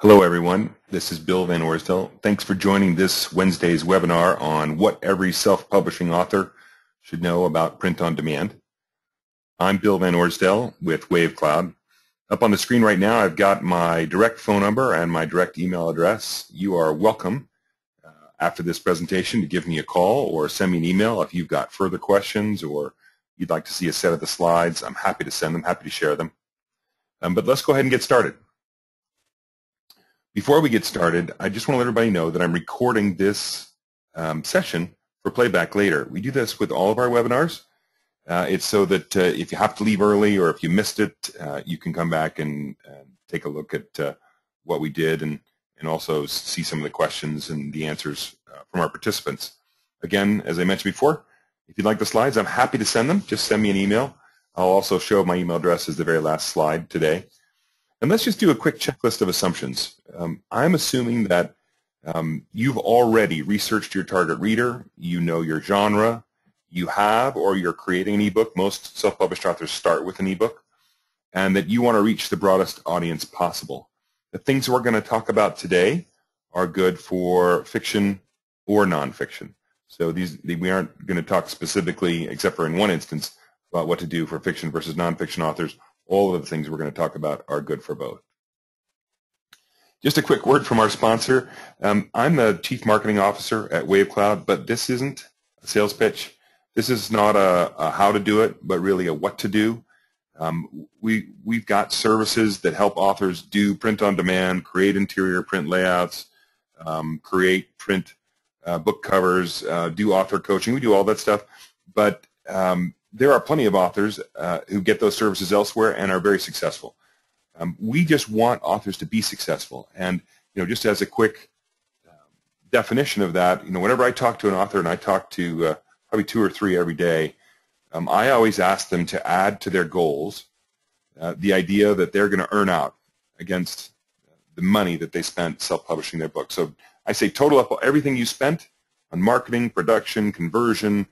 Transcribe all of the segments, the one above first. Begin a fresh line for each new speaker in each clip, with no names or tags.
Hello everyone, this is Bill Van Orsdel. Thanks for joining this Wednesday's webinar on what every self-publishing author should know about print on demand. I'm Bill Van Orsdel with WaveCloud. Up on the screen right now I've got my direct phone number and my direct email address. You are welcome after this presentation to give me a call or send me an email if you've got further questions or you'd like to see a set of the slides. I'm happy to send them, happy to share them. But let's go ahead and get started. Before we get started, I just want to let everybody know that I'm recording this session for playback later. We do this with all of our webinars. It's so that if you have to leave early or if you missed it, you can come back and take a look at what we did and also see some of the questions and the answers from our participants. Again, as I mentioned before, if you'd like the slides, I'm happy to send them. Just send me an email. I'll also show my email address as the very last slide today. And let's just do a quick checklist of assumptions. I'm assuming that you've already researched your target reader, you know your genre, you have or you're creating an ebook. Most self-published authors start with an ebook, and that you want to reach the broadest audience possible. The things we're going to talk about today are good for fiction or nonfiction. So we aren't going to talk specifically, except for in one instance, about what to do for fiction versus nonfiction authors. All of the things we're going to talk about are good for both. Just a quick word from our sponsor. I'm the Chief Marketing Officer at WaveCloud, but this isn't a sales pitch. This is not a how to do it, but really a what to do. We've got services that help authors do print on demand, create interior print layouts, create print book covers, do author coaching. We do all that stuff, but there are plenty of authors who get those services elsewhere and are very successful. We just want authors to be successful, and just as a quick definition of that, whenever I talk to an author, and I talk to probably 2 or 3 every day, I always ask them to add to their goals the idea that they're going to earn out against the money that they spent self-publishing their book. So I say total up everything you spent on marketing, production, conversion,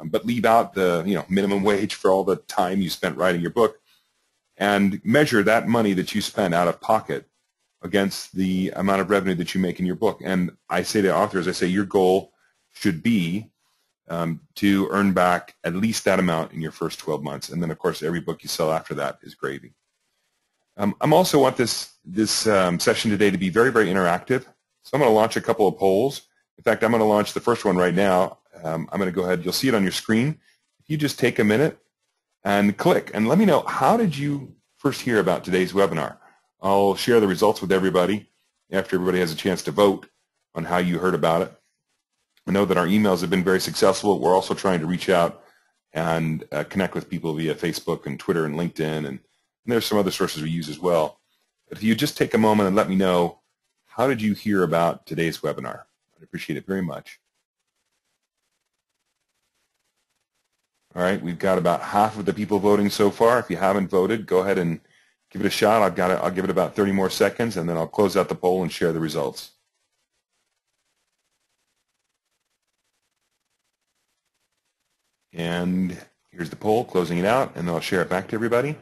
but leave out the minimum wage for all the time you spent writing your book, and measure that money that you spent out of pocket against the amount of revenue that you make in your book. And I say to authors, I say your goal should be to earn back at least that amount in your first 12 months. And then, of course, every book you sell after that is gravy. I also want this session today to be very, very interactive. So I'm going to launch a couple of polls. In fact, I'm going to launch the first one right now. I'm going to go ahead. You'll see it on your screen. If you just take a minute and click and let me know, how did you first hear about today's webinar? I'll share the results with everybody after everybody has a chance to vote on how you heard about it. I know that our emails have been very successful. We're also trying to reach out and connect with people via Facebook and Twitter and LinkedIn, and there's some other sources we use as well. But if you just take a moment and let me know, how did you hear about today's webinar? I'd appreciate it very much. All right, we've got about half of the people voting so far. If you haven't voted, go ahead and give it a shot. I'll give it about 30 more seconds, and then I'll close out the poll and share the results. And here's the poll, closing it out, and then I'll share it back to everybody.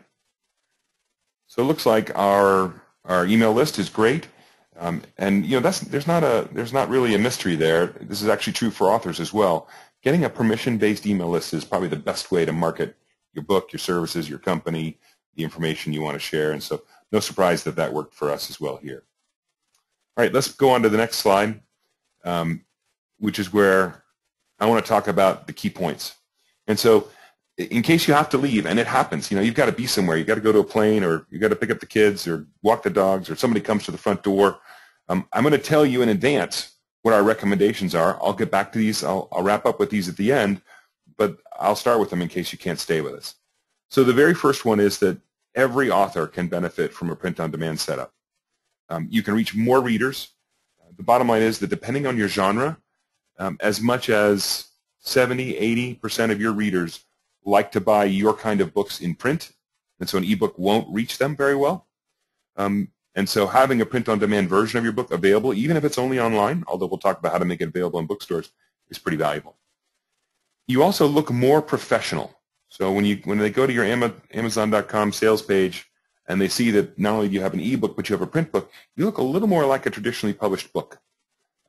So it looks like our email list is great, and there's not really a mystery there. This is actually true for authors as well. Getting a permission-based email list is probably the best way to market your book, your services, your company, the information you want to share, and so no surprise that that worked for us as well here. All right, let's go on to the next slide, which is where I want to talk about the key points. And so in case you have to leave, and it happens, you've got to be somewhere, you've got to go to a plane, or you've got to pick up the kids, or walk the dogs, or somebody comes to the front door, I'm going to tell you in advance what our recommendations are. I'll get back to these. I'll wrap up with these at the end, but I'll start with them in case you can't stay with us. So the very first one is that every author can benefit from a print-on-demand setup. You can reach more readers. The bottom line is that depending on your genre, as much as 70–80% of your readers like to buy your kind of books in print, and so an ebook won't reach them very well. And so having a print-on-demand version of your book available, even if it's only online, although we'll talk about how to make it available in bookstores, is pretty valuable. You also look more professional. So when they go to your Amazon.com sales page and they see that not only do you have an ebook, but you have a print book, you look a little more like a traditionally published book.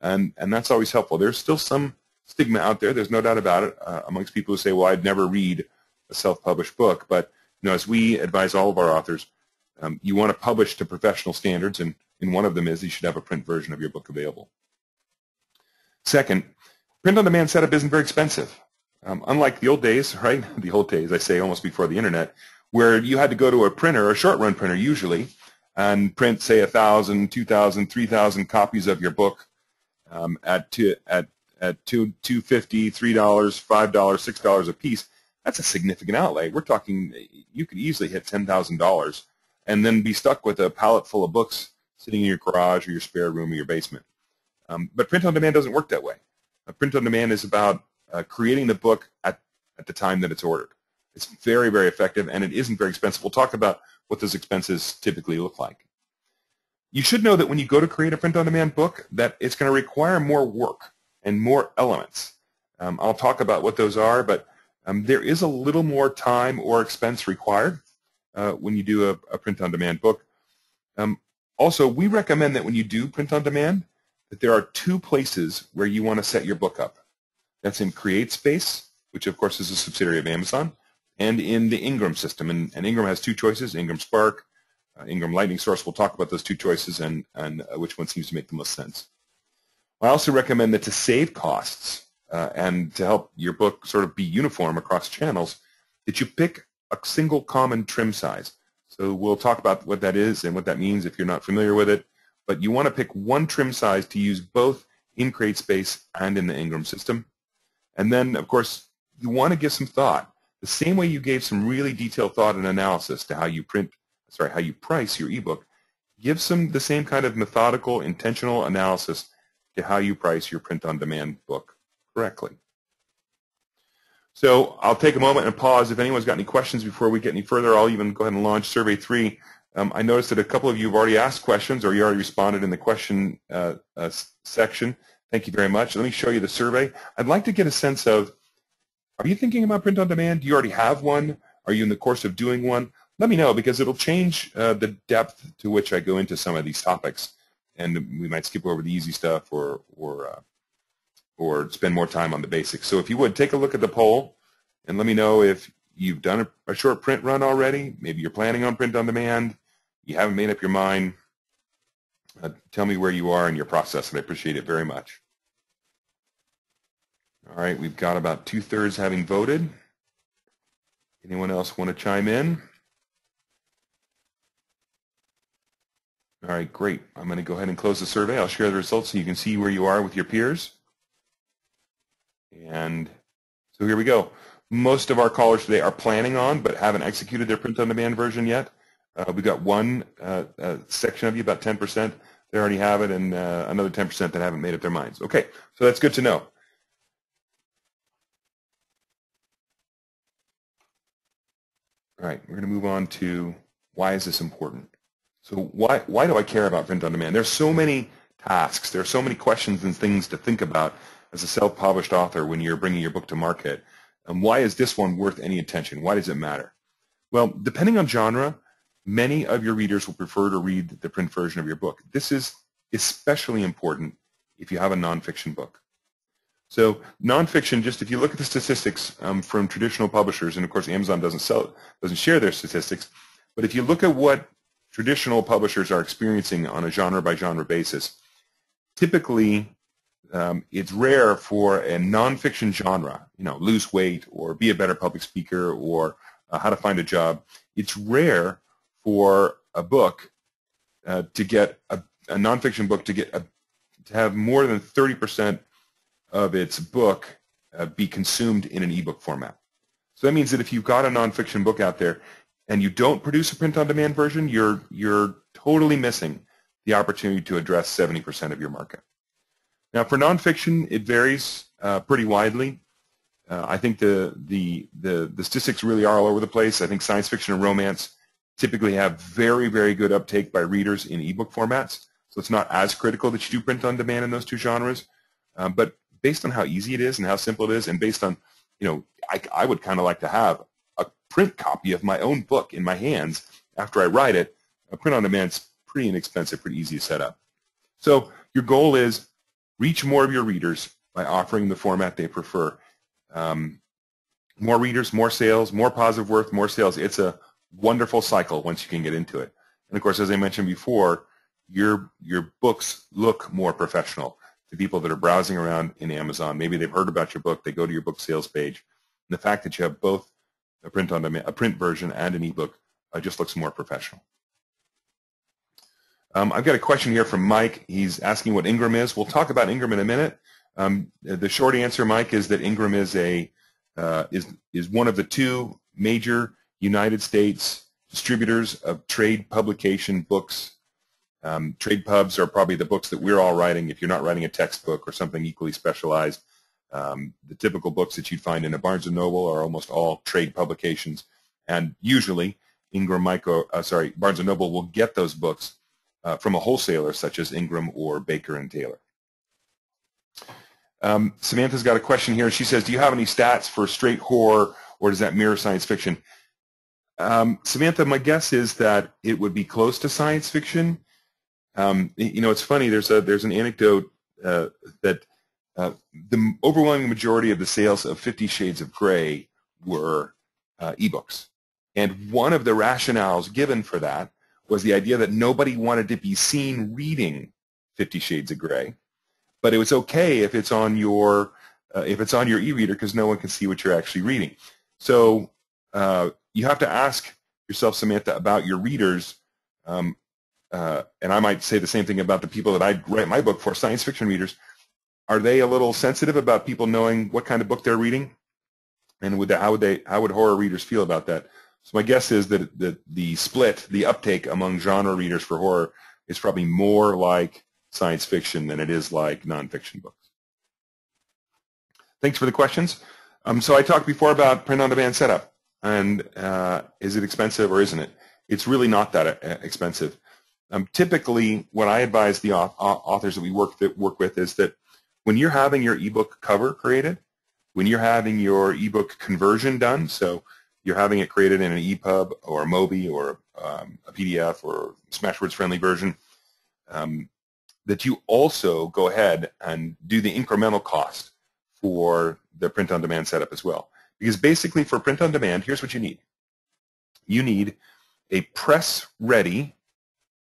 And that's always helpful. There's still some stigma out there, there's no doubt about it, amongst people who say, well, I'd never read a self-published book. But as we advise all of our authors, you want to publish to professional standards, and one of them is you should have a print version of your book available. Second, print-on-demand setup isn't very expensive. Unlike the old days, right? The old days, I say almost before the internet, where you had to go to a printer, a short-run printer usually, and print, say, 1,000, 2,000, 3,000 copies of your book at $2.50, $3, $5, $6 a piece. That's a significant outlay. We're talking you could easily hit $10,000 and then be stuck with a pallet full of books sitting in your garage or your spare room or your basement. But print-on-demand doesn't work that way. Print-on-demand is about creating the book at the time that it's ordered. It's very, very effective, and it isn't very expensive. We'll talk about what those expenses typically look like. You should know that when you go to create a print-on-demand book, that it's going to require more work and more elements. I'll talk about what those are, but there is a little more time or expense required when you do a print-on-demand book. Also, we recommend that when you do print-on-demand, that there are two places where you want to set your book up. That's in CreateSpace, which of course is a subsidiary of Amazon, and in the Ingram system. And Ingram has two choices, Ingram Spark, Ingram Lightning Source. We'll talk about those two choices and which one seems to make the most sense. I also recommend that to save costs and to help your book sort of be uniform across channels, that you pick a single common trim size. So we'll talk about what that is and what that means if you're not familiar with it. But you want to pick one trim size to use both in CreateSpace and in the Ingram system. And then, of course, you want to give some thought. The same way you gave some really detailed thought and analysis to how you price your ebook, give the same kind of methodical, intentional analysis to how you price your print-on-demand book correctly. So I'll take a moment and pause. If anyone's got any questions before we get any further, I'll even go ahead and launch Survey 3. I noticed that a couple of you have already asked questions, or you already responded in the question section. Thank you very much. Let me show you the survey. I'd like to get a sense of, are you thinking about print-on-demand? Do you already have one? Are you in the course of doing one? Let me know, because it'll change the depth to which I go into some of these topics. And we might skip over the easy stuff or spend more time on the basics. So if you would, take a look at the poll and let me know if you've done a short print run already. Maybe you're planning on print-on-demand. You haven't made up your mind. Tell me where you are in your process, and I appreciate it very much. All right, we've got about 2/3 having voted. Anyone else want to chime in? All right, great. I'm going to go ahead and close the survey. I'll share the results so you can see where you are with your peers. And so here we go. Most of our callers today are planning on but haven't executed their print-on-demand version yet. We've got one section of you, about 10%, they already have it, and another 10% that haven't made up their minds. Okay, so that's good to know. All right, we're going to move on to why is this important? So why do I care about print-on-demand? There's so many tasks, there are so many questions and things to think about as a self-published author when you're bringing your book to market. Why is this one worth any attention? Why does it matter? Well, depending on genre, many of your readers will prefer to read the print version of your book. This is especially important if you have a nonfiction book. So nonfiction, just if you look at the statistics from traditional publishers, and of course Amazon doesn't share their statistics, but if you look at what traditional publishers are experiencing on a genre-by-genre basis, typically it's rare for a nonfiction genre, lose weight or be a better public speaker or how to find a job. It's rare for a book to get a nonfiction book to have more than 30% of its book be consumed in an ebook format. So that means that if you've got a nonfiction book out there and you don't produce a print-on-demand version, you're totally missing the opportunity to address 70% of your market. Now, for nonfiction, it varies pretty widely. I think the statistics really are all over the place. I think science fiction and romance typically have very, very good uptake by readers in ebook formats. So it's not as critical that you do print-on-demand in those two genres. But based on how easy it is and how simple it is, and based on, I would kind of like to have a print copy of my own book in my hands after I write it, print on demand's pretty inexpensive, pretty easy to set up. So your goal is reach more of your readers by offering the format they prefer. More readers, more sales, more positive worth, more sales. It's a wonderful cycle once you can get into it. And of course, as I mentioned before, your books look more professional to people that are browsing around in Amazon. Maybe they've heard about your book. They go to your book sales page. And the fact that you have both a print version and an ebook just looks more professional. I've got a question here from Mike. He's asking what Ingram is. We'll talk about Ingram in a minute. The short answer, Mike, is that Ingram is one of the two major United States distributors of trade publication books. Trade pubs are probably the books that we're all writing. If you're not writing a textbook or something equally specialized, the typical books that you'd find in a Barnes & Noble are almost all trade publications. And usually, Barnes & Noble will get those books from a wholesaler such as Ingram or Baker and Taylor. Samantha's got a question here. She says, do you have any stats for straight horror, or does that mirror science fiction? Samantha, my guess is that it would be close to science fiction. You know, it's funny. There's an anecdote that the overwhelming majority of the sales of 50 Shades of Grey were ebooks. And one of the rationales given for that was the idea that nobody wanted to be seen reading 50 Shades of Grey, but it was okay if it's on your e-reader because no one can see what you're actually reading. So you have to ask yourself, Samantha, about your readers, and I might say the same thing about the people that I write my book for, science fiction readers. Are they a little sensitive about people knowing what kind of book they're reading? And how would horror readers feel about that? So my guess is that the split, the uptake among genre readers for horror is probably more like science fiction than it is like nonfiction books. Thanks for the questions. So I talked before about print-on-demand setup, and is it expensive or isn't it? It's really not that expensive. Typically, what I advise the authors that we work with is that when you're having your ebook cover created, when you're having your ebook conversion done, so you're having it created in an EPUB or a Mobi or a PDF or Smashwords friendly version, that you also go ahead and do the incremental cost for the print-on-demand setup as well. Because basically for print-on-demand, here's what you need. You need a press-ready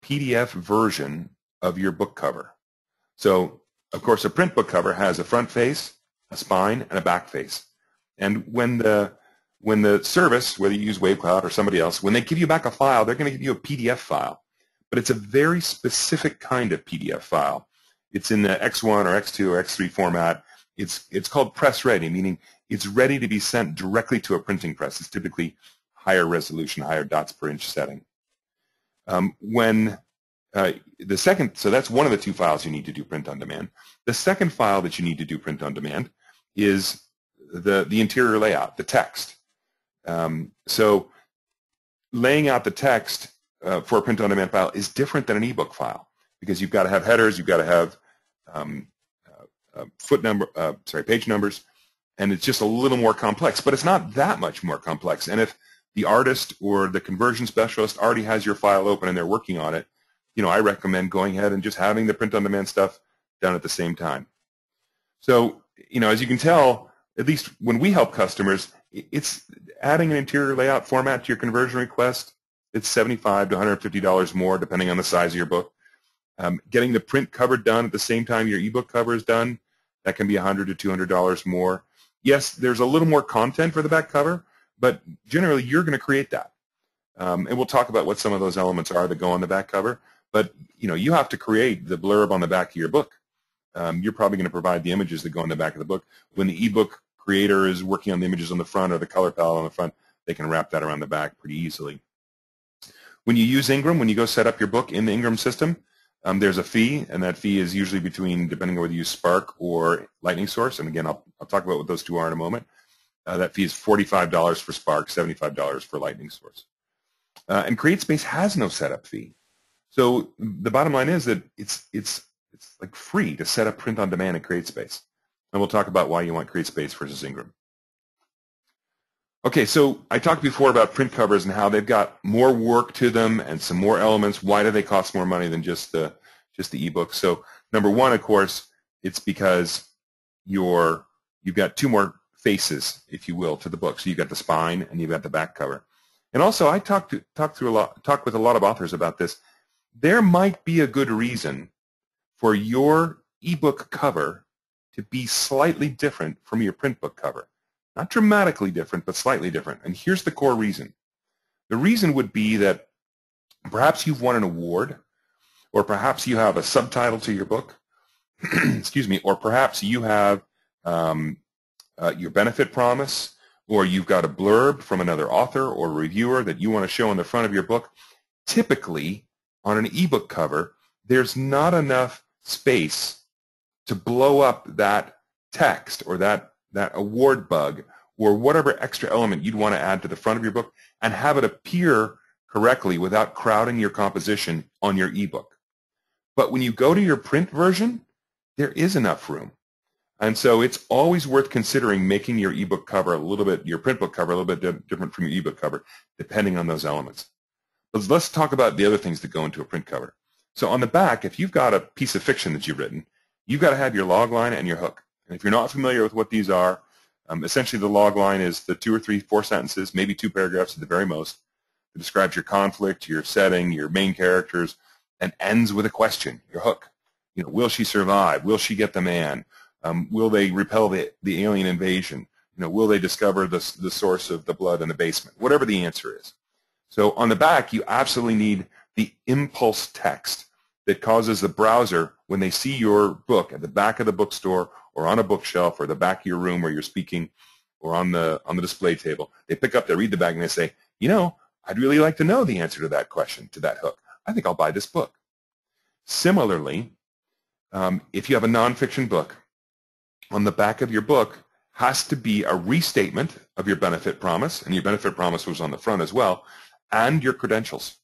PDF version of your book cover. So, of course, a print book cover has a front face, a spine, and a back face. And when the service, whether you use WaveCloud or somebody else, when they give you back a file, they're going to give you a PDF file. But it's a very specific kind of PDF file. It's in the X1 or X2 or X3 format. It's called press ready, meaning it's ready to be sent directly to a printing press. It's typically higher resolution, higher dots per inch setting. So that's one of the two files you need to do print on demand. The second file that you need to do print on demand is the interior layout, the text. So laying out the text for a print-on-demand file is different than an ebook file because you've got to have headers, you've got to have page numbers, and it's just a little more complex. But it's not that much more complex. And if the artist or the conversion specialist already has your file open and they're working on it, you know, I recommend going ahead and just having the print-on-demand stuff done at the same time. So, you know, as you can tell, at least when we help customers, it's adding an interior layout format to your conversion request. It's $75 to $150 more, depending on the size of your book. Getting the print cover done at the same time your ebook cover is done, that can be $100 to $200 more. Yes, there's a little more content for the back cover, but generally you're going to create that. And we'll talk about what some of those elements are that go on the back cover. But you know, you have to create the blurb on the back of your book. You're probably going to provide the images that go on the back of the book. When the ebook creator is working on the images on the front or the color palette on the front, they can wrap that around the back pretty easily. When you use Ingram, when you go set up your book in the Ingram system, there's a fee, and that fee is usually between, depending on whether you use Spark or Lightning Source, and again, I'll talk about what those two are in a moment. That fee is $45 for Spark, $75 for Lightning Source. And CreateSpace has no setup fee. So the bottom line is that it's like free to set up print on demand in CreateSpace. And we'll talk about why you want CreateSpace versus Ingram. Okay, so I talked before about print covers and how they've got more work to them and some more elements. Why do they cost more money than just the ebook? So number one, of course, it's because you've got two more faces, if you will, to the book. So you've got the spine and you've got the back cover. And also, I talked with a lot of authors about this. There might be a good reason for your ebook cover to be slightly different from your print book cover. Not dramatically different, but slightly different. And here's the core reason. The reason would be that perhaps you've won an award, or perhaps you have a subtitle to your book, excuse me, or perhaps you have your benefit promise, or you've got a blurb from another author or reviewer that you want to show on the front of your book. Typically, on an ebook cover, there's not enough space to blow up that text or that award bug or whatever extra element you'd want to add to the front of your book and have it appear correctly without crowding your composition on your ebook. But when you go to your print version, there is enough room. And so it's always worth considering making your ebook cover your print book cover a little bit different from your ebook cover, depending on those elements. But let's talk about the other things that go into a print cover. So on the back, if you've got a piece of fiction that you've written, you've got to have your log line and your hook. And if you're not familiar with what these are, essentially the log line is the 2 or 3, 4 sentences, maybe 2 paragraphs at the very most, that describes your conflict, your setting, your main characters, and ends with a question, your hook. You know, will she survive? Will she get the man? Will they repel the alien invasion? You know, will they discover the source of the blood in the basement? Whatever the answer is. So on the back, you absolutely need the impulse text that causes the browser, when they see your book at the back of the bookstore or on a bookshelf or the back of your room where you're speaking or on the display table, they pick up, they read the back, and they say, you know, I'd really like to know the answer to that question, to that hook. I think I'll buy this book. Similarly, if you have a nonfiction book, on the back of your book has to be a restatement of your benefit promise, and your benefit promise was on the front as well, and your credentials.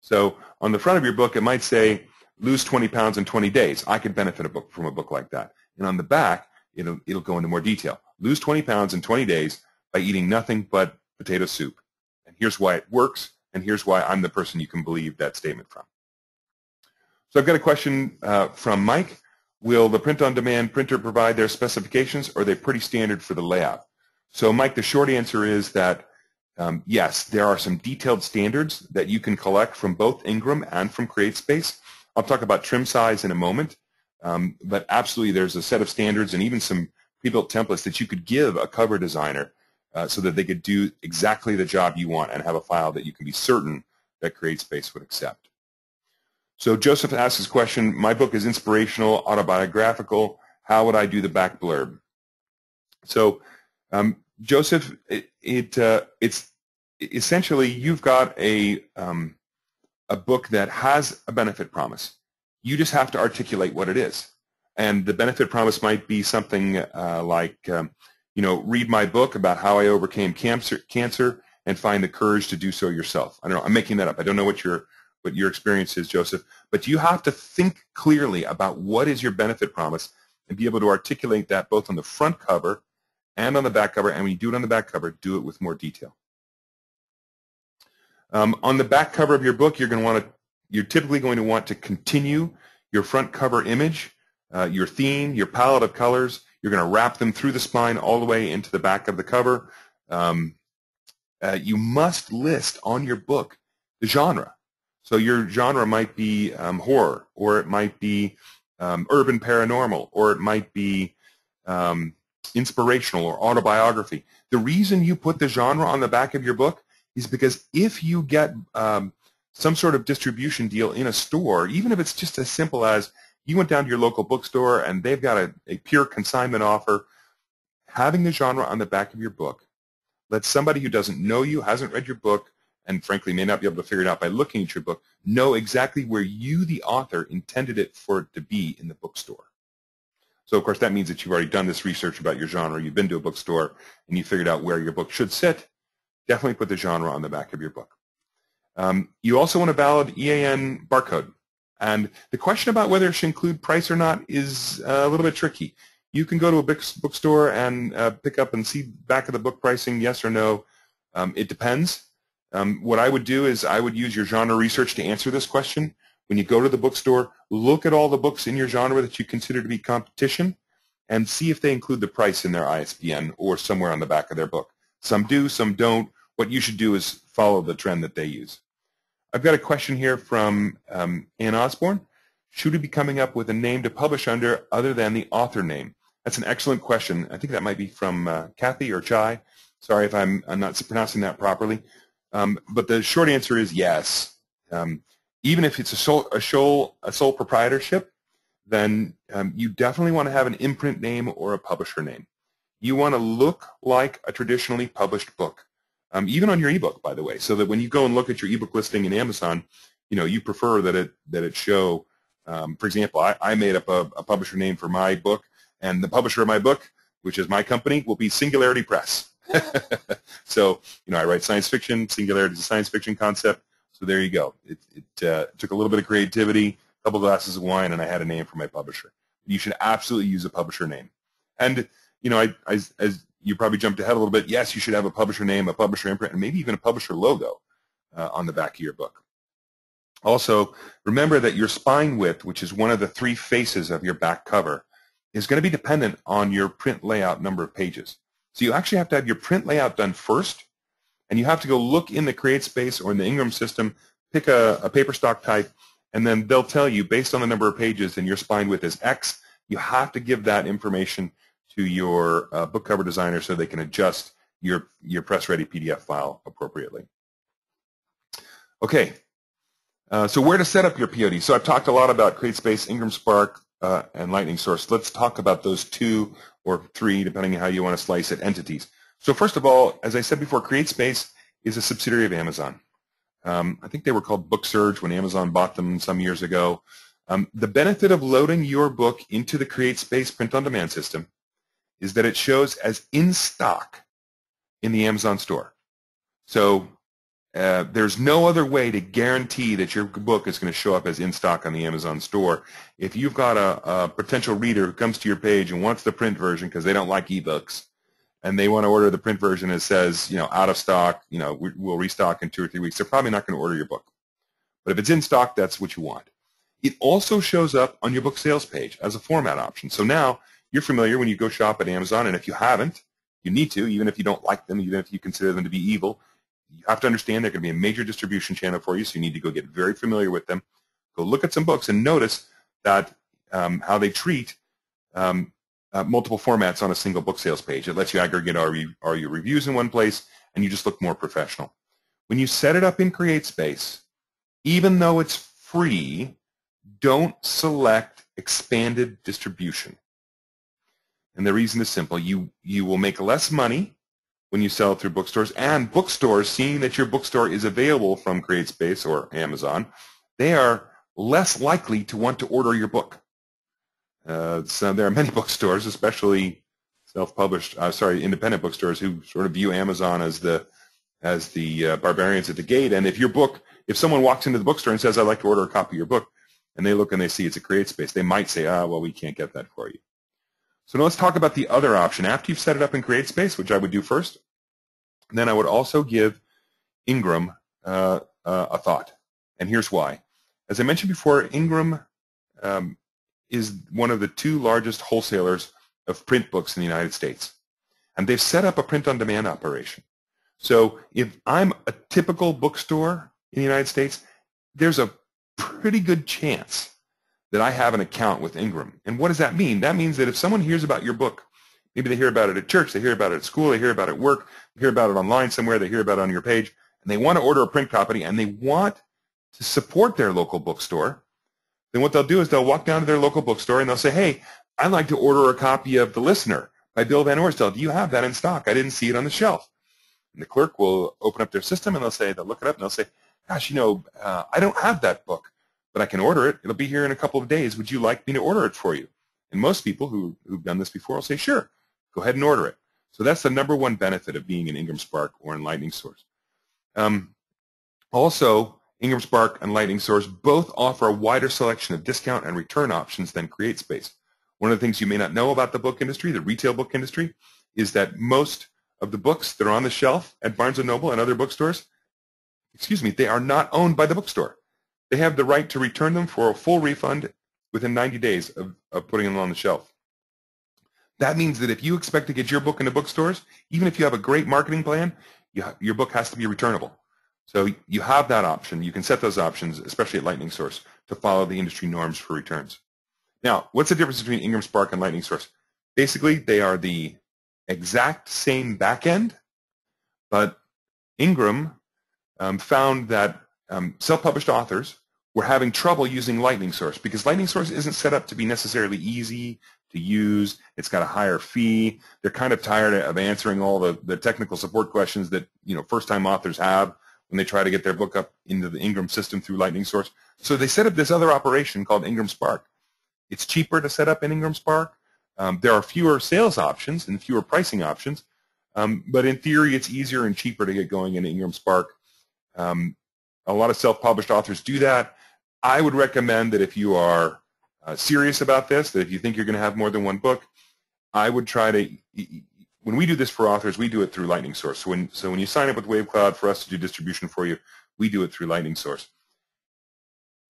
So on the front of your book, it might say, lose 20 pounds in 20 days. I could benefit from a book like that. And on the back, it'll go into more detail. Lose 20 pounds in 20 days by eating nothing but potato soup. And here's why it works, and here's why I'm the person you can believe that statement from. So I've got a question from Mike. Will the print-on-demand printer provide their specifications, or are they pretty standard for the layout? So Mike, the short answer is that yes, there are some detailed standards that you can collect from both Ingram and from CreateSpace. I'll talk about trim size in a moment, but absolutely there's a set of standards and even some pre-built templates that you could give a cover designer so that they could do exactly the job you want and have a file that you can be certain that CreateSpace would accept. So Joseph asks his question, my book is inspirational, autobiographical. How would I do the back blurb? So Joseph, it's essentially you've got a book that has a benefit promise. You just have to articulate what it is. And the benefit promise might be something like, you know, read my book about how I overcame cancer and find the courage to do so yourself. I don't know, I'm making that up. I don't know what your experience is, Joseph, but you have to think clearly about what is your benefit promise and be able to articulate that both on the front cover and on the back cover, and when you do it on the back cover, do it with more detail. On the back cover of your book, you're typically going to want to continue your front cover image, your theme, your palette of colors. You're going to wrap them through the spine all the way into the back of the cover. You must list on your book the genre. So your genre might be horror, or it might be urban paranormal, or it might be inspirational or autobiography. The reason you put the genre on the back of your book is because if you get some sort of distribution deal in a store, even if it's just as simple as you went down to your local bookstore and they've got a pure consignment offer, having the genre on the back of your book lets somebody who doesn't know you, hasn't read your book, and frankly may not be able to figure it out by looking at your book, know exactly where you, the author, intended it for it to be in the bookstore. So, of course, that means that you've already done this research about your genre, you've been to a bookstore, and you figured out where your book should sit. Definitely put the genre on the back of your book. You also want a valid EAN barcode. And the question about whether it should include price or not is a little bit tricky. You can go to a bookstore and pick up and see back of the book pricing, yes or no. It depends. What I would do is I would use your genre research to answer this question. When you go to the bookstore, look at all the books in your genre that you consider to be competition and see if they include the price in their ISBN or somewhere on the back of their book. Some do, some don't. What you should do is follow the trend that they use. I've got a question here from Ann Osborne. Should we be coming up with a name to publish under other than the author name? That's an excellent question. I think that might be from Kathy or Chai. Sorry if I'm not pronouncing that properly. But the short answer is yes. Even if it's a sole proprietorship, then you definitely want to have an imprint name or a publisher name. You want to look like a traditionally published book, even on your ebook, by the way, so that when you go and look at your ebook listing in Amazon, you prefer that it show. For example, I made up a publisher name for my book, and the publisher of my book, which is my company, will be Singularity Press. So, I write science fiction. Singularity is a science fiction concept. So there you go. It took a little bit of creativity, a couple glasses of wine, and I had a name for my publisher. You should absolutely use a publisher name. And, as you probably jumped ahead a little bit, yes, you should have a publisher name, a publisher imprint, and maybe even a publisher logo on the back of your book. Also, remember that your spine width, which is one of the 3 faces of your back cover, is going to be dependent on your print layout number of pages. So you actually have to have your print layout done first, and you have to go look in the CreateSpace or in the Ingram system, pick a paper stock type, and then they'll tell you, based on the number of pages and your spine width is X, you have to give that information to your book cover designer so they can adjust your press-ready PDF file appropriately. Okay. So where to set up your POD? So I've talked a lot about CreateSpace, Ingram Spark, and Lightning Source. Let's talk about those 2 or 3, depending on how you want to slice it, entities. So first of all, as I said before, CreateSpace is a subsidiary of Amazon. I think they were called BookSurge when Amazon bought them some years ago. The benefit of loading your book into the CreateSpace print-on-demand system is that it shows as in stock in the Amazon store. So there's no other way to guarantee that your book is going to show up as in stock on the Amazon store. If you've got a potential reader who comes to your page and wants the print version because they don't like ebooks, and they want to order the print version that says, out of stock, we'll restock in 2 or 3 weeks, they're probably not going to order your book. But if it's in stock, that's what you want. It also shows up on your book sales page as a format option. So now you're familiar when you go shop at Amazon, and if you haven't, you need to, even if you don't like them, even if you consider them to be evil. You have to understand they're going to be a major distribution channel for you, so you need to go get very familiar with them. Go look at some books and notice that how they treat multiple formats on a single book sales page. It lets you aggregate all your reviews in one place, and you just look more professional. When you set it up in CreateSpace, even though it's free, don't select expanded distribution. And the reason is simple. You will make less money when you sell it through bookstores, and bookstores, seeing that your bookstore is available from CreateSpace or Amazon, they are less likely to want to order your book. So there are many bookstores, especially independent bookstores, who sort of view Amazon as the barbarians at the gate. And if someone walks into the bookstore and says, "I'd like to order a copy of your book," and they look and they see it's a CreateSpace, they might say, well, we can't get that for you. So now let's talk about the other option. After you've set it up in CreateSpace, which I would do first, then I would also give Ingram a thought. And here's why. As I mentioned before, Ingram is one of the 2 largest wholesalers of print books in the United States. And they've set up a print-on-demand operation. So if I'm a typical bookstore in the United States, there's a pretty good chance that I have an account with Ingram. And what does that mean? That means that if someone hears about your book, maybe they hear about it at church, they hear about it at school, they hear about it at work, they hear about it online somewhere, they hear about it on your page, and they want to order a print copy, and they want to support their local bookstore, then what they'll do is they'll walk down to their local bookstore and they'll say, "Hey, I'd like to order a copy of The Listener by Bill Van Orsdale. Do you have that in stock? I didn't see it on the shelf." And the clerk will open up their system and they'll look it up and they'll say, "Gosh, I don't have that book, but I can order it. It'll be here in a couple of days. Would you like me to order it for you?" And most people who've done this before will say, "Sure, go ahead and order it." So that's the #1 benefit of being in Ingram Spark or in Lightning Source. Also, Ingram Spark and Lightning Source both offer a wider selection of discount and return options than CreateSpace. One of the things you may not know about the book industry, the retail book industry, is that most of the books that are on the shelf at Barnes & Noble and other bookstores, they are not owned by the bookstore. They have the right to return them for a full refund within 90 days of putting them on the shelf. That means that if you expect to get your book into bookstores, even if you have a great marketing plan, your book has to be returnable. So you have that option. You can set those options, especially at Lightning Source, to follow the industry norms for returns. Now, what's the difference between Ingram Spark and Lightning Source? Basically, they are the exact same backend, but Ingram found that self-published authors were having trouble using Lightning Source because Lightning Source isn't set up to be necessarily easy to use. It's got a higher fee. They're kind of tired of answering all the technical support questions that first-time authors have when they try to get their book up into the Ingram system through Lightning Source. So they set up this other operation called Ingram Spark. It's cheaper to set up in Ingram Spark. There are fewer sales options and fewer pricing options, but in theory it's easier and cheaper to get going in Ingram Spark. A lot of self-published authors do that. I would recommend that if you are serious about this, that if you think you're going to have more than one book, I would try to, when we do this for authors, we do it through Lightning Source. So when you sign up with WaveCloud for us to do distribution for you, we do it through Lightning Source.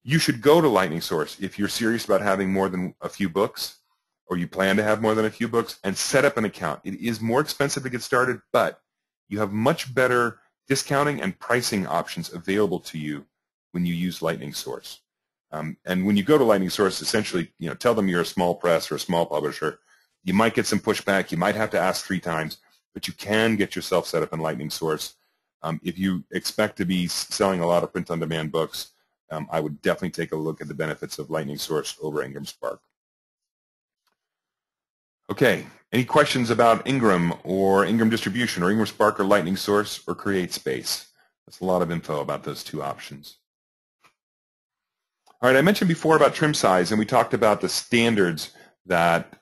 You should go to Lightning Source if you're serious about having more than a few books, or you plan to have more than a few books, and set up an account. It is more expensive to get started, but you have much better discounting and pricing options available to you when you use Lightning Source. And when you go to Lightning Source, essentially, tell them you're a small press or a small publisher. You might get some pushback. You might have to ask 3 times, but you can get yourself set up in Lightning Source. If you expect to be selling a lot of print-on-demand books, I would definitely take a look at the benefits of Lightning Source over Ingram Spark. Okay, any questions about Ingram or Ingram Distribution or Ingram Spark or Lightning Source or CreateSpace? That's a lot of info about those 2 options. All right, I mentioned before about trim size, and we talked about the standards that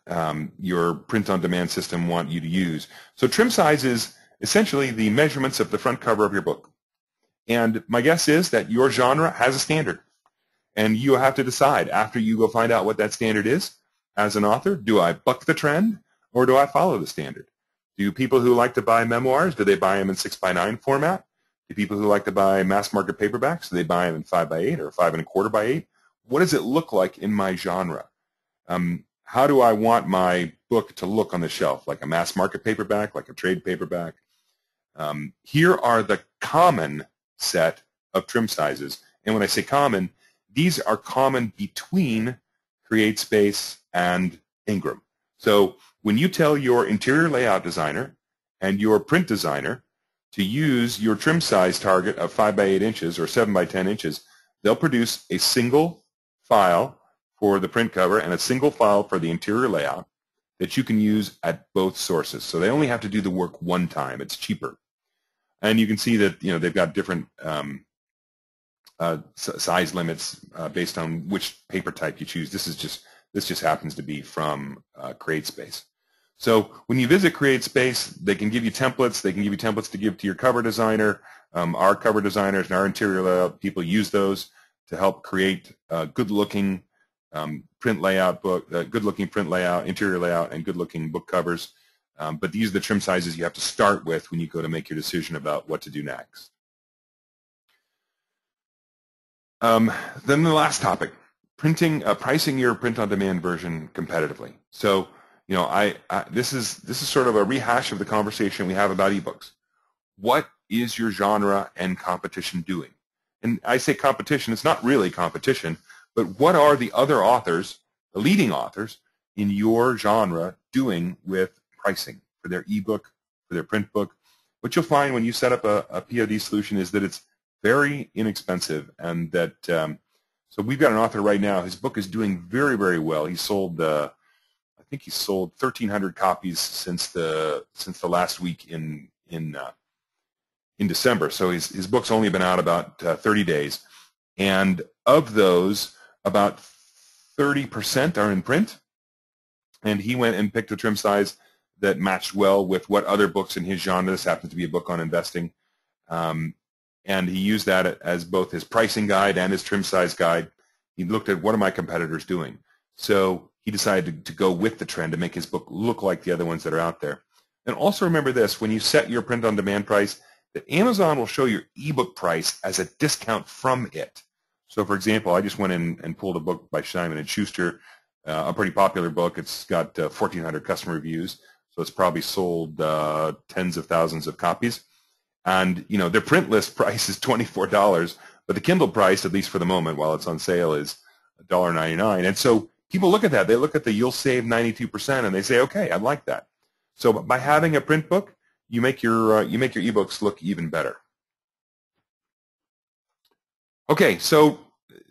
your print-on-demand system want you to use. So trim size is essentially the measurements of the front cover of your book. And my guess is that your genre has a standard. And you have to decide after you go find out what that standard is, as an author, do I buck the trend or do I follow the standard? Do people who like to buy memoirs, do they buy them in 6x9 format? Do people who like to buy mass market paperbacks, do they buy them in 5x8 or 5 1/4 by 8? What does it look like in my genre? How do I want my book to look on the shelf? Like a mass market paperback, like a trade paperback? Here are the common set of trim sizes. And when I say common, these are common between CreateSpace and Ingram. So when you tell your interior layout designer and your print designer to use your trim size target of 5x8 inches or 7x10 inches, they'll produce a single file for the print cover and a single file for the interior layout that you can use at both sources. So they only have to do the work one time. It's cheaper. And you can see that they've got different size limits based on which paper type you choose. This just happens to be from CreateSpace. So when you visit CreateSpace, they can give you templates. They can give you templates to give to your cover designer. Our cover designers and our interior layout people use those to help create good-looking print layout book, good-looking print layout, interior layout, and good-looking book covers. But these are the trim sizes you have to start with when you go to make your decision about what to do next. Then the last topic, pricing your print-on-demand version competitively. So, this is sort of a rehash of the conversation we have about ebooks. What is your genre and competition doing? And I say competition, it's not really competition, but what are the other authors, the leading authors in your genre doing with pricing for their ebook, for their print book? What you'll find when you set up a POD solution is that it's very inexpensive, and that so we've got an author right now. His book is doing very, very well. He sold, I think he sold 1,300 copies since the last week in December. So his book's only been out about 30 days, and of those, about 30% are in print. And he went and picked a trim size that matched well with what other books in his genre. This happens to be a book on investing. And he used that as both his pricing guide and his trim size guide. He looked at what are my competitors doing. So he decided to go with the trend to make his book look like the other ones that are out there. And also remember this, when you set your print-on-demand price, that Amazon will show your ebook price as a discount from it. So for example, I just went in and pulled a book by Simon & Schuster, a pretty popular book. It's got 1,400 customer reviews, so it's probably sold tens of thousands of copies. And you know, their print list price is $24, but the Kindle price, at least for the moment while it's on sale, is $1.99. And so people look at that. They look at the you'll save 92% and they say, okay, I like that. So by having a print book, you make your ebooks look even better. Okay, so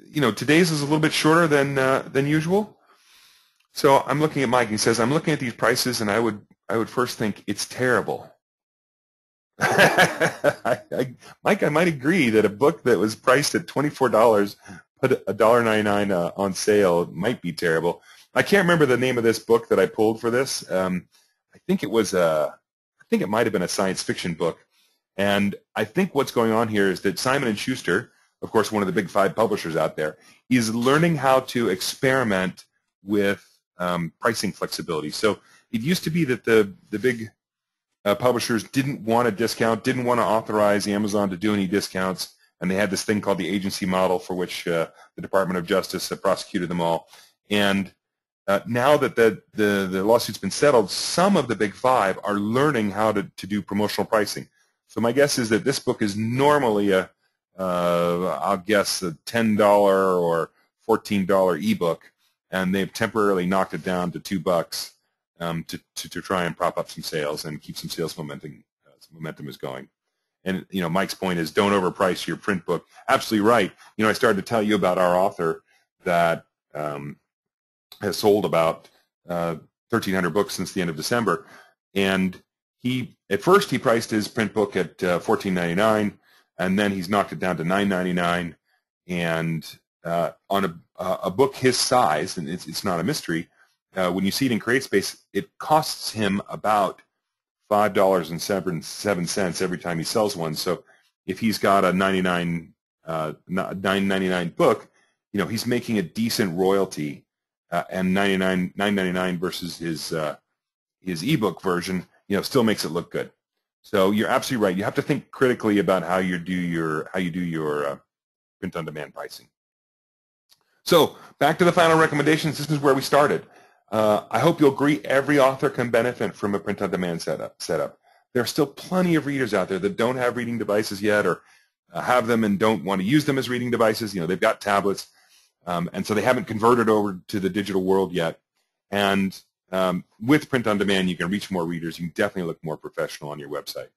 you know, today's is a little bit shorter than usual. So I'm looking at Mike. He says, I'm looking at these prices, and I would first think it's terrible. Mike, I might agree that a book that was priced at $24, put $1.99 on sale, might be terrible. I can't remember the name of this book that I pulled for this. I think it might have been a science fiction book. And I think what's going on here is that Simon & Schuster, of course, one of the big 5 publishers out there, is learning how to experiment with pricing flexibility. So it used to be that the big publishers didn't want to discount, didn't want to authorize Amazon to do any discounts, and they had this thing called the agency model for which the Department of Justice prosecuted them all. And now that the lawsuit's been settled, some of the big 5 are learning how to do promotional pricing. So my guess is that this book is normally I'll guess a $10 or $14 ebook, and they've temporarily knocked it down to $2 to try and prop up some sales and keep some sales momentum. Momentum is going. And you know, Mike's point is don't overprice your print book. Absolutely right. You know, I started to tell you about our author that has sold about 1,300 books since the end of December, and at first he priced his print book at $14.99, and then he's knocked it down to $9.99. And on a book his size, and it's not a mystery, when you see it in CreateSpace, it costs him about $5.07 every time he sells one. So if he's got a $9.99 book, you know, he's making a decent royalty, and $9.99 versus his ebook version, you know, still makes it look good. So you're absolutely right. You have to think critically about how you do your print-on-demand pricing. So back to the final recommendations. This is where we started. I hope you'll agree every author can benefit from a print-on-demand setup. There are still plenty of readers out there that don't have reading devices yet, or have them and don't want to use them as reading devices. You know, they've got tablets, and so they haven't converted over to the digital world yet. And with print-on-demand, you can reach more readers. You can definitely look more professional on your website.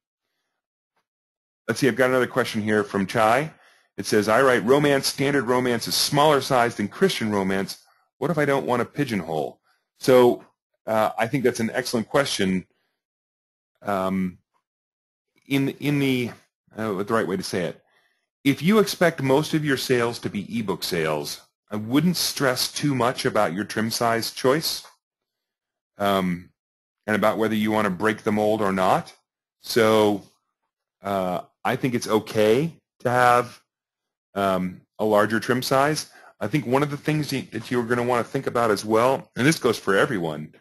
Let's see, I've got another question here from Chai. It says, I write romance. Standard romance is smaller size than Christian romance. What if I don't want to pigeonhole? So I think that's an excellent question. In the right way to say it, if you expect most of your sales to be ebook sales, I wouldn't stress too much about your trim size choice, and about whether you want to break the mold or not. So I think it's okay to have a larger trim size. I think one of the things that you're going to want to think about as well, and this goes for everyone,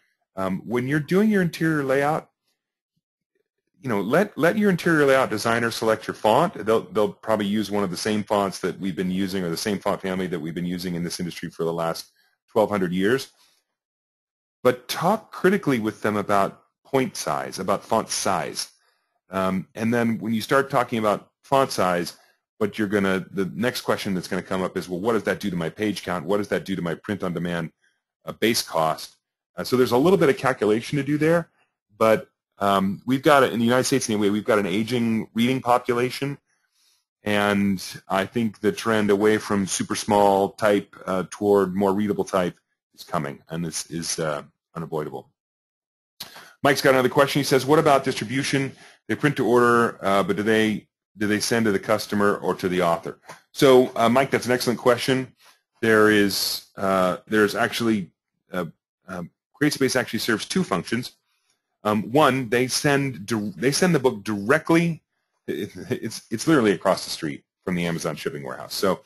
when you're doing your interior layout, you know, let your interior layout designer select your font. They'll probably use one of the same fonts that we've been using, or the same font family that we've been using in this industry for the last 1,200 years. But talk critically with them about point size, about font size. And then when you start talking about font size, the next question that's going to come up is, well, what does that do to my page count? What does that do to my print-on-demand base cost? So there's a little bit of calculation to do there, but we've got, in the United States anyway, we've got an aging reading population, and I think the trend away from super small type toward more readable type is coming, and this is unavoidable. Mike's got another question. He says, what about distribution? They print to order, but do they send to the customer or to the author? So, Mike, that's an excellent question. There's actually CreateSpace actually serves 2 functions. One, they send the book directly. It's literally across the street from the Amazon shipping warehouse. So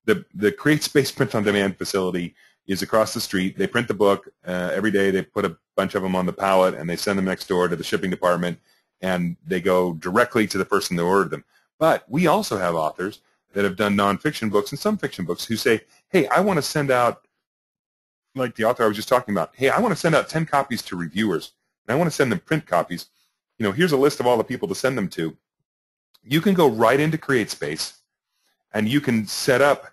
the CreateSpace print-on-demand facility is across the street. They print the book every day. They put a bunch of them on the pallet, and they send them next door to the shipping department, and they go directly to the person that ordered them. But we also have authors that have done nonfiction books and some fiction books who say, hey, I want to send out, like the author I was just talking about, hey, I want to send out 10 copies to reviewers, and I want to send them print copies. You know, here's a list of all the people to send them to. You can go right into CreateSpace, and you can set up,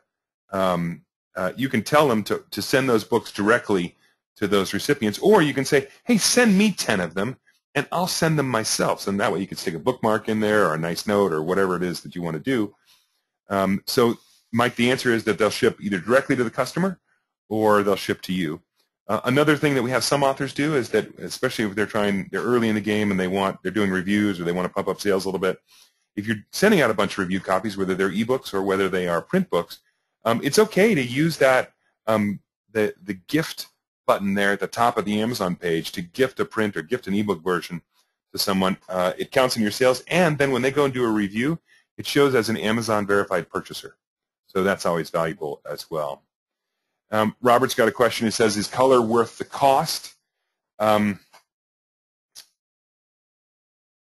you can tell them to send those books directly to those recipients, or you can say, hey, send me 10 of them, and I'll send them myself. So that way you can stick a bookmark in there or a nice note or whatever it is that you want to do. So, Mike, the answer is that they'll ship either directly to the customer or they'll ship to you. Another thing that we have some authors do is that, especially if they're early in the game and they're doing reviews or they want to pump up sales a little bit, if you're sending out a bunch of review copies, whether they're ebooks or whether they are print books, it's okay to use that the gift button there at the top of the Amazon page to gift a print or gift an ebook version to someone. It counts in your sales, and then when they go and do a review, it shows as an Amazon verified purchaser. So that's always valuable as well. Robert's got a question. He says, is color worth the cost? I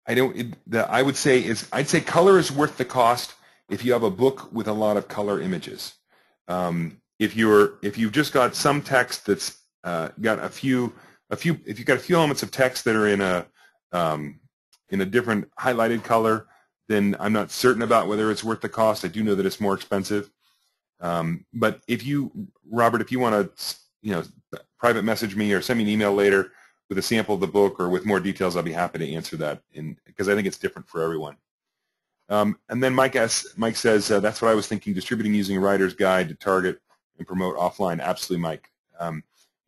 would say I'd say color is worth the cost if you have a book with a lot of color images. If you've just got some text that's got if you've got a few elements of text that are in a different highlighted color, then I'm not certain about whether it's worth the cost. I do know that it's more expensive. But Robert, if you want to, private message me or send me an email later with a sample of the book or with more details, I'll be happy to answer that because I think it's different for everyone. And then Mike says, that's what I was thinking, distributing using a writer's guide to target and promote offline. Absolutely, Mike.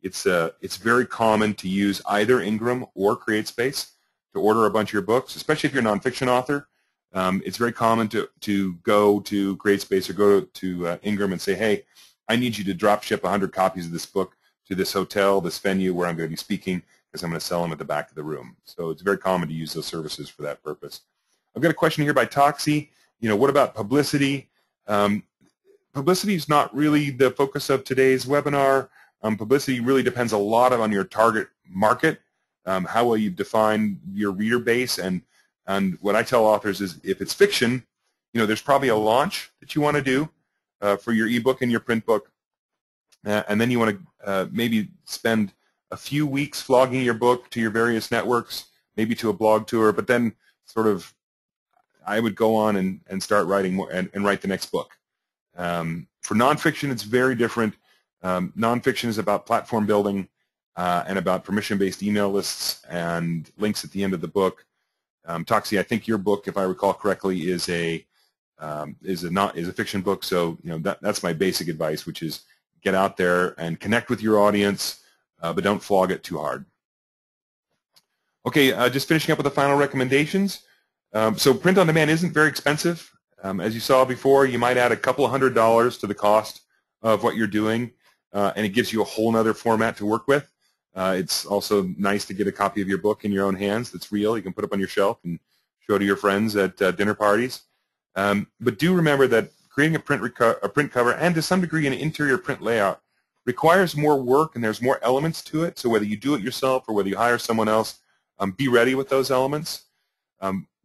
It's very common to use either Ingram or CreateSpace to order a bunch of your books, especially if you're a nonfiction author. It's very common to go to CreateSpace or go to Ingram and say, hey, I need you to drop ship 100 copies of this book to this hotel, this venue where I'm going to be speaking, because I'm going to sell them at the back of the room. So it's very common to use those services for that purpose. I've got a question here by Toxie. What about publicity? Publicity is not really the focus of today's webinar. Publicity really depends a lot on your target market, how well you define your reader base, and what I tell authors is if it's fiction, there's probably a launch that you want to do for your ebook and your print book, and then you want to maybe spend a few weeks flogging your book to your various networks, maybe to a blog tour, but then sort of I would go on and start writing more and write the next book. For nonfiction, it's very different. Nonfiction is about platform building and about permission-based email lists and links at the end of the book. Toxie, I think your book, if I recall correctly, is a fiction book. So that's my basic advice, which is get out there and connect with your audience, but don't flog it too hard. Okay, just finishing up with the final recommendations. So print on demand isn't very expensive. As you saw before, you might add a couple of $100s to the cost of what you're doing, and it gives you a whole other format to work with. It's also nice to get a copy of your book in your own hands that's real. You can put up on your shelf and show to your friends at dinner parties. But do remember that creating a print cover and to some degree an interior print layout requires more work, and there's more elements to it. So whether you do it yourself or whether you hire someone else, be ready with those elements.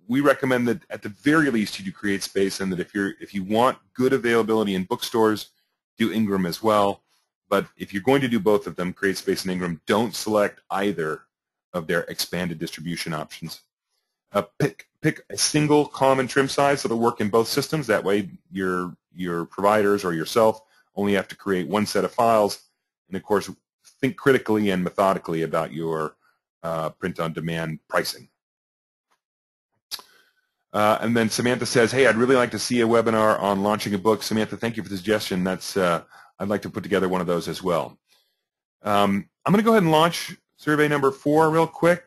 We recommend that at the very least you do CreateSpace, and that if you want good availability in bookstores, do Ingram as well. But if you're going to do both of them, CreateSpace and Ingram, don't select either of their expanded distribution options. Pick a single common trim size that'll work in both systems. That way your providers or yourself only have to create one set of files. And of course, think critically and methodically about your print-on-demand pricing. And then Samantha says, hey, I'd really like to see a webinar on launching a book. Samantha, thank you for the suggestion. I'd like to put together one of those as well. I'm going to go ahead and launch survey number 4 real quick.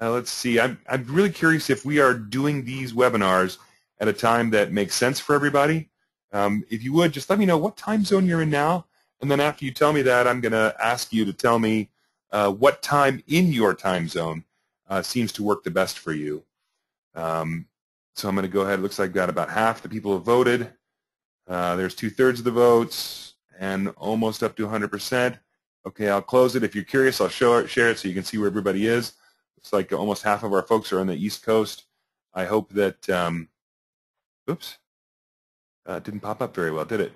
Let's see. I'm really curious if we are doing these webinars at a time that makes sense for everybody. If you would, just let me know what time zone you're in now. And then after you tell me that, I'm going to ask you to tell me what time in your time zone seems to work the best for you. So I'm going to go ahead. It looks like I've got about half the people have voted. There's 2/3 of the votes. and almost up to 100%. Okay, I'll close it. If you're curious, I'll share it so you can see where everybody is. Looks like almost half of our folks are on the East Coast. I hope that, oops, it didn't pop up very well, did it?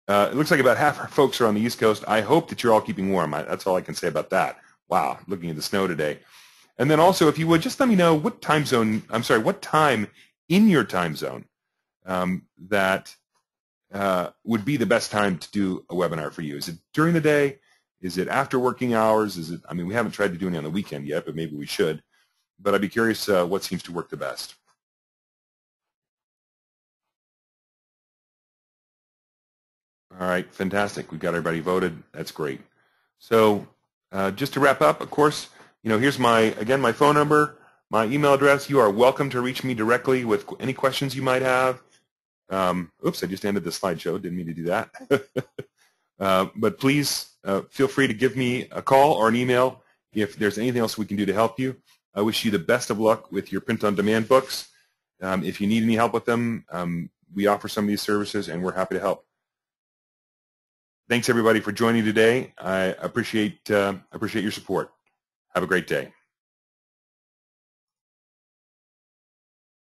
It looks like about half our folks are on the East Coast. I hope that you're all keeping warm. That's all I can say about that. Wow, looking at the snow today. And then also, if you would, just let me know what time zone, what time in your time zone that would be the best time to do a webinar for you. Is it during the day? Is it after working hours? Is it, I mean, we haven't tried to do any on the weekend yet, but maybe we should. But I'd be curious what seems to work the best. All right, fantastic. We've got everybody voted. That's great. So just to wrap up, of course, here's again, my phone number, my email address. You are welcome to reach me directly with any questions you might have. Oops, I just ended the slideshow. Didn't mean to do that. But please feel free to give me a call or an email if there's anything else we can do to help you. I wish you the best of luck with your print-on-demand books. If you need any help with them, we offer some of these services, and we're happy to help. Thanks, everybody, for joining today. I appreciate your support. Have a great day.